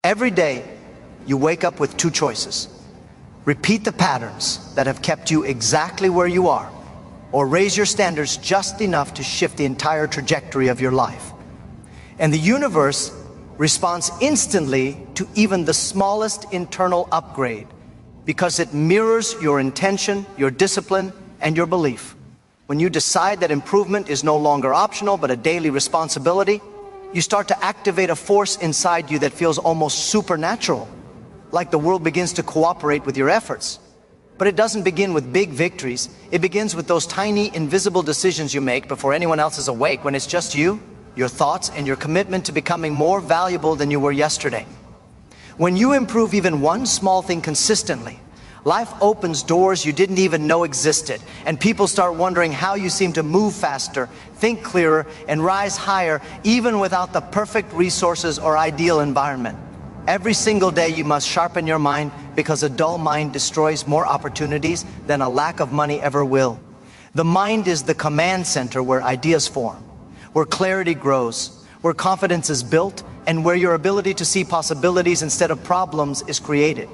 Every day, you wake up with two choices. Repeat the patterns that have kept you exactly where you are, or raise your standards just enough to shift the entire trajectory of your life. And the universe responds instantly to even the smallest internal upgrade because it mirrors your intention, your discipline, and your belief. When you decide that improvement is no longer optional but a daily responsibility, you start to activate a force inside you that feels almost supernatural, like the world begins to cooperate with your efforts. But it doesn't begin with big victories. It begins with those tiny, invisible decisions you make before anyone else is awake, when it's just you, your thoughts, and your commitment to becoming more valuable than you were yesterday. When you improve even one small thing consistently, life opens doors you didn't even know existed, and people start wondering how you seem to move faster, think clearer, and rise higher, even without the perfect resources or ideal environment. Every single day you must sharpen your mind, because a dull mind destroys more opportunities than a lack of money ever will. The mind is the command center where ideas form, where clarity grows, where confidence is built, and where your ability to see possibilities instead of problems is created.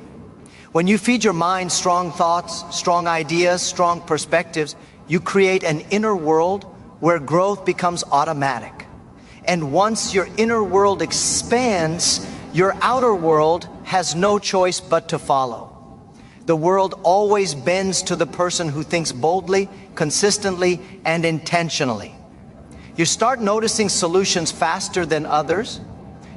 When you feed your mind strong thoughts, strong ideas, strong perspectives, you create an inner world where growth becomes automatic. And once your inner world expands, your outer world has no choice but to follow. The world always bends to the person who thinks boldly, consistently, and intentionally. You start noticing solutions faster than others.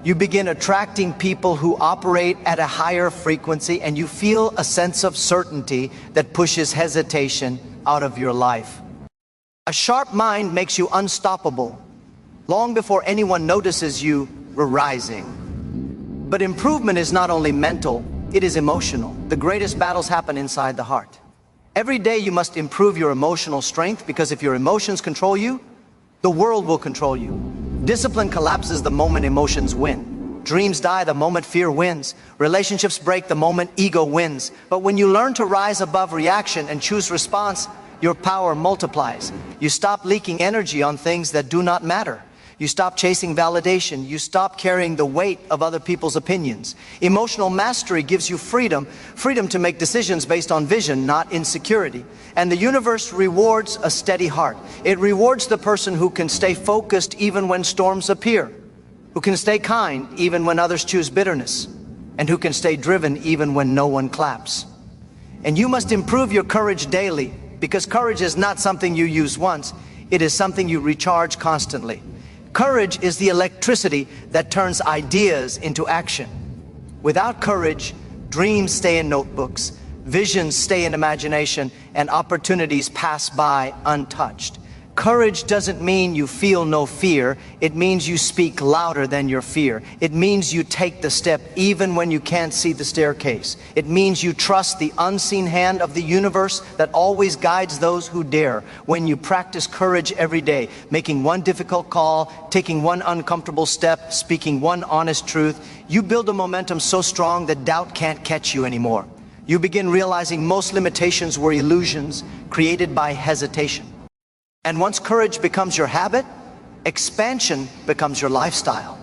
You begin attracting people who operate at a higher frequency, and you feel a sense of certainty that pushes hesitation out of your life. A sharp mind makes you unstoppable. Long before anyone notices you, we're rising. But improvement is not only mental, it is emotional. The greatest battles happen inside the heart. Every day you must improve your emotional strength, because if your emotions control you, the world will control you. Discipline collapses the moment emotions win. Dreams die the moment fear wins. Relationships break the moment ego wins. But when you learn to rise above reaction and choose response, your power multiplies. You stop leaking energy on things that do not matter. You stop chasing validation. You stop carrying the weight of other people's opinions. Emotional mastery gives you freedom to make decisions based on vision, not insecurity. And the universe rewards a steady heart. It rewards the person who can stay focused even when storms appear, who can stay kind even when others choose bitterness, and who can stay driven even when no one claps. And you must improve your courage daily, because courage is not something you use once. It is something you recharge constantly. Courage is the electricity that turns ideas into action. Without courage, dreams stay in notebooks, visions stay in imagination, and opportunities pass by untouched. Courage doesn't mean you feel no fear. It means you speak louder than your fear. It means you take the step even when you can't see the staircase. It means you trust the unseen hand of the universe that always guides those who dare. When you practice courage every day, making one difficult call, taking one uncomfortable step, speaking one honest truth, you build a momentum so strong that doubt can't catch you anymore. You begin realizing most limitations were illusions created by hesitation. And once courage becomes your habit, expansion becomes your lifestyle.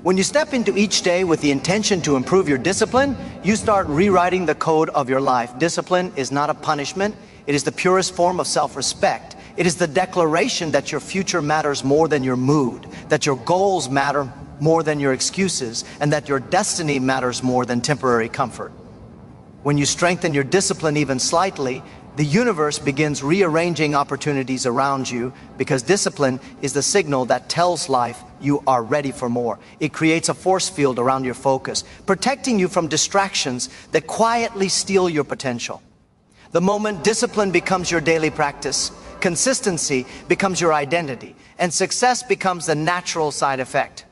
When you step into each day with the intention to improve your discipline, you start rewriting the code of your life. Discipline is not a punishment. It is the purest form of self-respect. It is the declaration that your future matters more than your mood, that your goals matter more than your excuses, and that your destiny matters more than temporary comfort. When you strengthen your discipline even slightly, the universe begins rearranging opportunities around you, because discipline is the signal that tells life you are ready for more. It creates a force field around your focus, protecting you from distractions that quietly steal your potential. The moment discipline becomes your daily practice, consistency becomes your identity, and success becomes the natural side effect.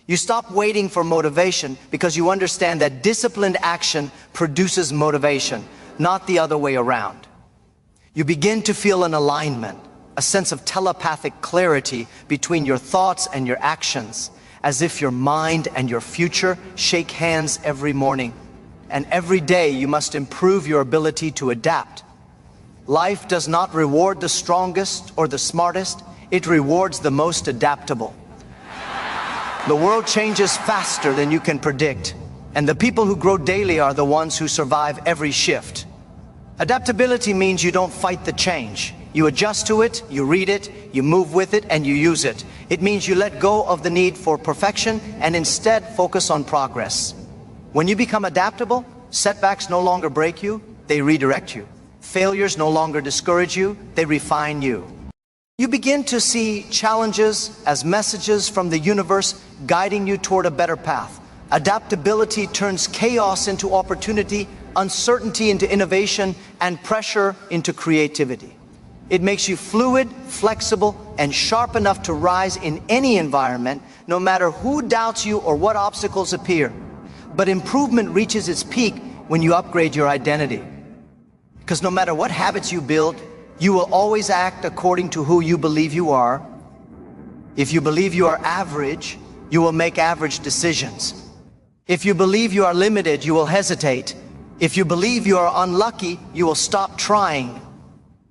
You stop waiting for motivation, because you understand that disciplined action produces motivation, not the other way around. You begin to feel an alignment, a sense of telepathic clarity between your thoughts and your actions, as if your mind and your future shake hands every morning. And every day you must improve your ability to adapt. Life does not reward the strongest or the smartest, it rewards the most adaptable. The world changes faster than you can predict. And the people who grow daily are the ones who survive every shift. Adaptability means you don't fight the change. You adjust to it, you read it, you move with it, and you use it. It means you let go of the need for perfection and instead focus on progress. When you become adaptable, setbacks no longer break you, they redirect you. Failures no longer discourage you, they refine you. You begin to see challenges as messages from the universe guiding you toward a better path. Adaptability turns chaos into opportunity, uncertainty into innovation, and pressure into creativity. It makes you fluid, flexible, and sharp enough to rise in any environment, no matter who doubts you or what obstacles appear. But improvement reaches its peak when you upgrade your identity. Because no matter what habits you build, you will always act according to who you believe you are. If you believe you are average, you will make average decisions. If you believe you are limited, you will hesitate. If you believe you are unlucky, you will stop trying.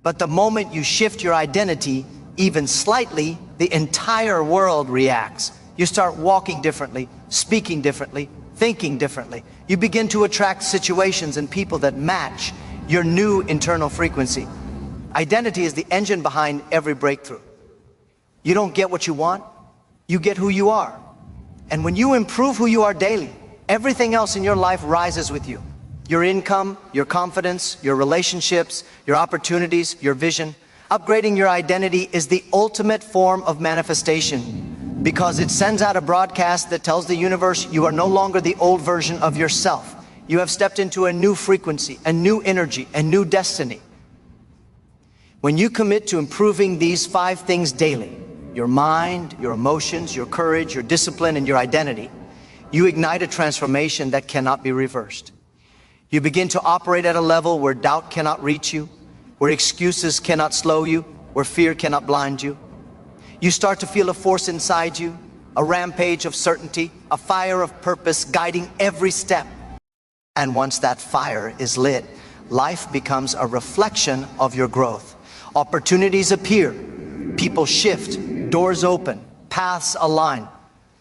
But the moment you shift your identity, even slightly, the entire world reacts. You start walking differently, speaking differently, thinking differently. You begin to attract situations and people that match your new internal frequency. Identity is the engine behind every breakthrough. You don't get what you want, you get who you are. And when you improve who you are daily, everything else in your life rises with you. Your income, your confidence, your relationships, your opportunities, your vision. Upgrading your identity is the ultimate form of manifestation because it sends out a broadcast that tells the universe you are no longer the old version of yourself. You have stepped into a new frequency, a new energy, a new destiny. When you commit to improving these 5 things daily, your mind, your emotions, your courage, your discipline, and your identity, you ignite a transformation that cannot be reversed. You begin to operate at a level where doubt cannot reach you, where excuses cannot slow you, where fear cannot blind you. You start to feel a force inside you, a rampage of certainty, a fire of purpose guiding every step. And once that fire is lit, life becomes a reflection of your growth. Opportunities appear, people shift, doors open, paths align.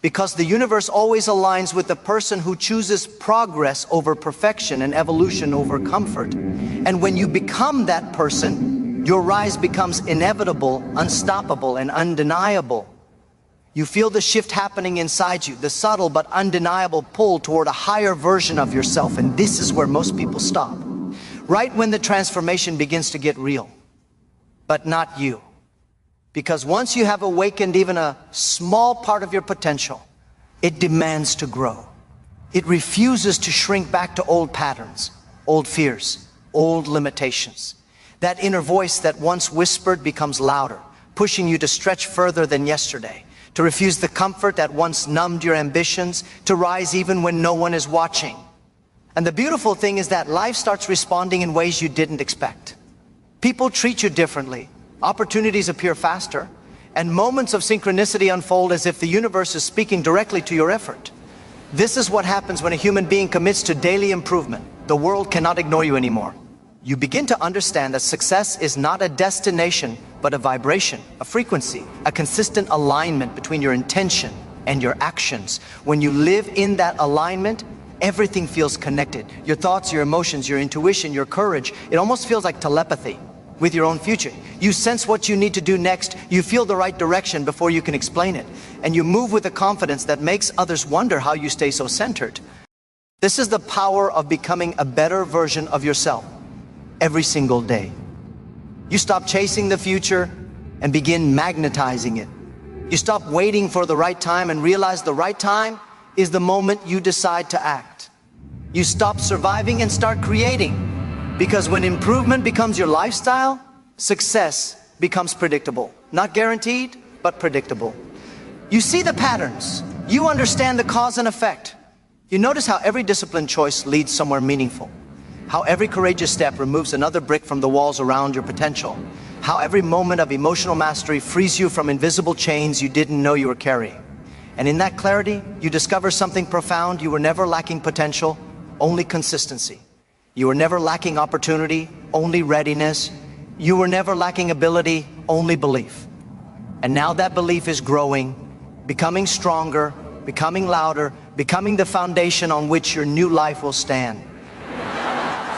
Because the universe always aligns with the person who chooses progress over perfection and evolution over comfort. And when you become that person, your rise becomes inevitable, unstoppable, and undeniable. You feel the shift happening inside you, the subtle but undeniable pull toward a higher version of yourself. And this is where most people stop. Right when the transformation begins to get real, but not you. Because once you have awakened even a small part of your potential, it demands to grow. It refuses to shrink back to old patterns, old fears, old limitations. That inner voice that once whispered becomes louder, pushing you to stretch further than yesterday, to refuse the comfort that once numbed your ambitions, to rise even when no one is watching. And the beautiful thing is that life starts responding in ways you didn't expect. People treat you differently. Opportunities appear faster, and moments of synchronicity unfold as if the universe is speaking directly to your effort. This is what happens when a human being commits to daily improvement. The world cannot ignore you anymore. You begin to understand that success is not a destination, but a vibration, a frequency, a consistent alignment between your intention and your actions. When you live in that alignment, everything feels connected. Your thoughts, your emotions, your intuition, your courage. It almost feels like telepathy with your own future. You sense what you need to do next. You feel the right direction before you can explain it. And you move with a confidence that makes others wonder how you stay so centered. This is the power of becoming a better version of yourself every single day. You stop chasing the future and begin magnetizing it. You stop waiting for the right time and realize the right time is the moment you decide to act. You stop surviving and start creating. Because when improvement becomes your lifestyle, success becomes predictable. Not guaranteed, but predictable. You see the patterns. You understand the cause and effect. You notice how every disciplined choice leads somewhere meaningful. How every courageous step removes another brick from the walls around your potential. How every moment of emotional mastery frees you from invisible chains you didn't know you were carrying. And in that clarity, you discover something profound. You were never lacking potential, only consistency. You were never lacking opportunity, only readiness. You were never lacking ability, only belief. And now that belief is growing, becoming stronger, becoming louder, becoming the foundation on which your new life will stand.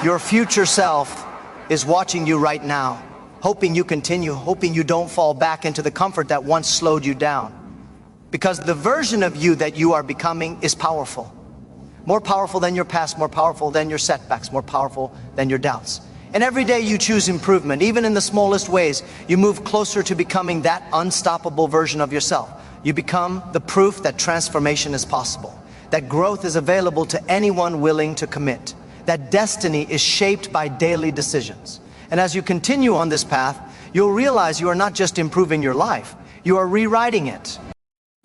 Your future self is watching you right now, hoping you continue, hoping you don't fall back into the comfort that once slowed you down. Because the version of you that you are becoming is powerful. More powerful than your past, more powerful than your setbacks, more powerful than your doubts. And every day you choose improvement, even in the smallest ways, you move closer to becoming that unstoppable version of yourself. You become the proof that transformation is possible, that growth is available to anyone willing to commit, that destiny is shaped by daily decisions. And as you continue on this path, you'll realize you are not just improving your life, you are rewriting it.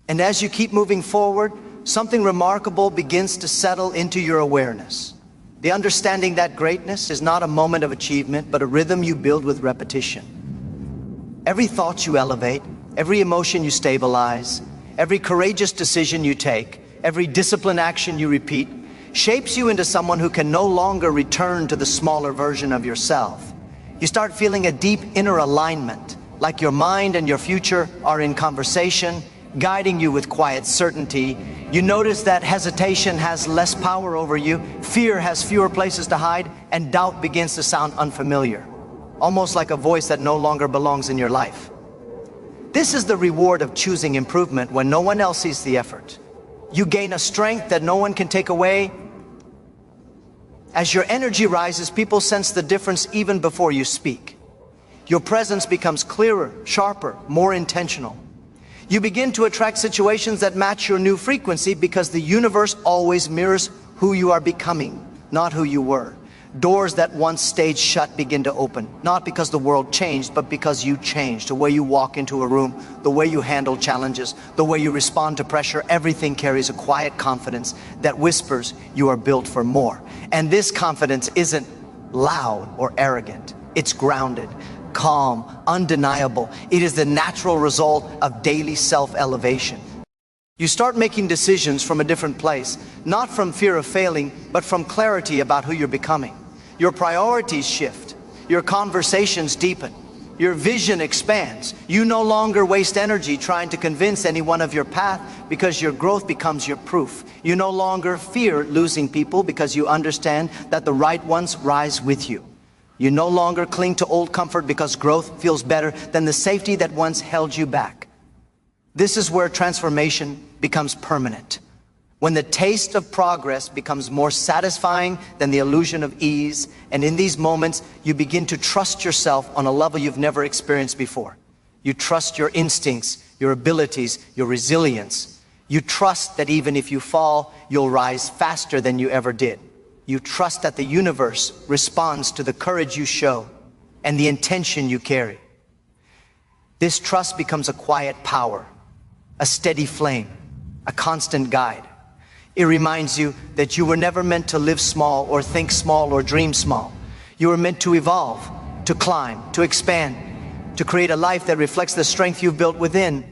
And as you keep moving forward, something remarkable begins to settle into your awareness. The understanding that greatness is not a moment of achievement, but a rhythm you build with repetition. Every thought you elevate, every emotion you stabilize, every courageous decision you take, every disciplined action you repeat, shapes you into someone who can no longer return to the smaller version of yourself. You start feeling a deep inner alignment, like your mind and your future are in conversation, guiding you with quiet certainty. You notice that hesitation has less power over you, fear has fewer places to hide, and doubt begins to sound unfamiliar, almost like a voice that no longer belongs in your life. This is the reward of choosing improvement when no one else sees the effort. You gain a strength that no one can take away. As your energy rises, people sense the difference even before you speak. Your presence becomes clearer, sharper, more intentional. You begin to attract situations that match your new frequency because the universe always mirrors who you are becoming, not who you were. Doors that once stayed shut begin to open, not because the world changed, but because you changed. The way you walk into a room, the way you handle challenges, the way you respond to pressure, everything carries a quiet confidence that whispers you are built for more. And this confidence isn't loud or arrogant. It's grounded, calm, undeniable. It is the natural result of daily self-elevation. You start making decisions from a different place, not from fear of failing, but from clarity about who you're becoming. Your priorities shift. Your conversations deepen. Your vision expands. You no longer waste energy trying to convince anyone of your path because your growth becomes your proof. You no longer fear losing people because you understand that the right ones rise with you. You no longer cling to old comfort because growth feels better than the safety that once held you back. This is where transformation becomes permanent. When the taste of progress becomes more satisfying than the illusion of ease, and in these moments, you begin to trust yourself on a level you've never experienced before. You trust your instincts, your abilities, your resilience. You trust that even if you fall, you'll rise faster than you ever did. You trust that the universe responds to the courage you show and the intention you carry. This trust becomes a quiet power, a steady flame, a constant guide. It reminds you that you were never meant to live small or think small or dream small. You were meant to evolve, to climb, to expand, to create a life that reflects the strength you've built within.